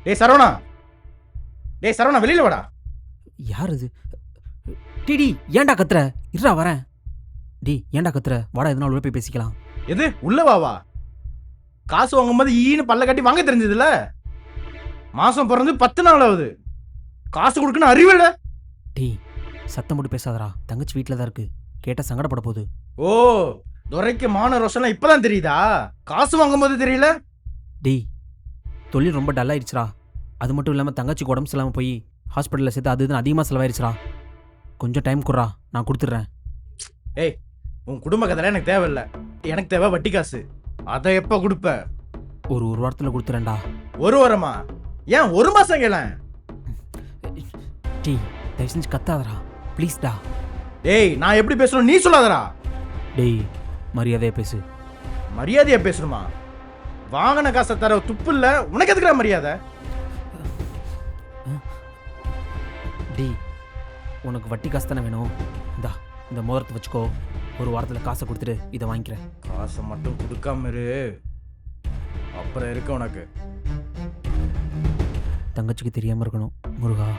டேய் சரவணா, டேய் சரவணா, வெளியில வாடா. யார் இது? டிடி ஏன்டா கத்துற? இருடா வரேன். டி ஏன்டா கத்துற? வாடா எதனா உள்ள போய் பேசிக்கலாம். எது உள்ள வா. காசு வாங்கும்போது ஈன்னு பல்ல கட்டி வாங்க தெரிஞ்சதுல. மாசம் பிறந்து 10 நாள் ஆகுது. காசு கொடுக்கணும் அறிவில்ல. டி சத்தம் போட்டு பேசாதடா. தங்கச்சி வீட்டில் தான் இருக்கு. கேட்டால் சங்கடப்பட போகுது. ஓ, துரைக்கு மான ரோஷன்லாம் இப்பதான் தெரியுதா? காசு வாங்கும்போது தெரியல. டி தொழில் ரொம்ப டல்லாயிடுச்சுடா. அது மட்டும் இல்லாமல் தங்கச்சிக்கு உடம்பு சரியில்லாமல் போய் ஹாஸ்பிட்டலில் சேர்த்து அது இதுன்னு அதிகமாக செலவாயிருச்சுடா. கொஞ்சம் டைம் குடுறா, நான் கொடுத்துட்றேன். ஏய், உன் குடும்ப கதைலாம் எனக்கு தேவையில்லை. எனக்கு தேவை வட்டி காசு. அதை எப்ப கொடுப்ப? ஒரு வாரத்தில் கொடுத்துறேன்டா. ஒரு வாரமா? ஏன் ஒரு மாசம் கேளேன். டி தயவு செஞ்சு கத்தாதடா ப்ளீஸ்டா. டேய், நான் எப்படி பேசணும் நீ சொல்லாதடா. டேய் மரியாதையாக பேசு. மரியாதையா பேசணுமா? வாங்கின காசை தர துப்பு இல்ல உனக்கு எதுக்குற மரியாதை? டி உனக்கு வட்டி காசு தானே வேணும்? இந்தா இந்த மோதிரத்தை வச்சுக்கோ. ஒரு வாரத்தில் காசை கொடுத்துட்டு இதை வாங்கிக்கிறேன். காசை மட்டும் கொடுக்காம இரு, அப்புறம் இருக்க உனக்கு. தங்கச்சிக்கு தெரியாமல் இருக்கணும் முருகா.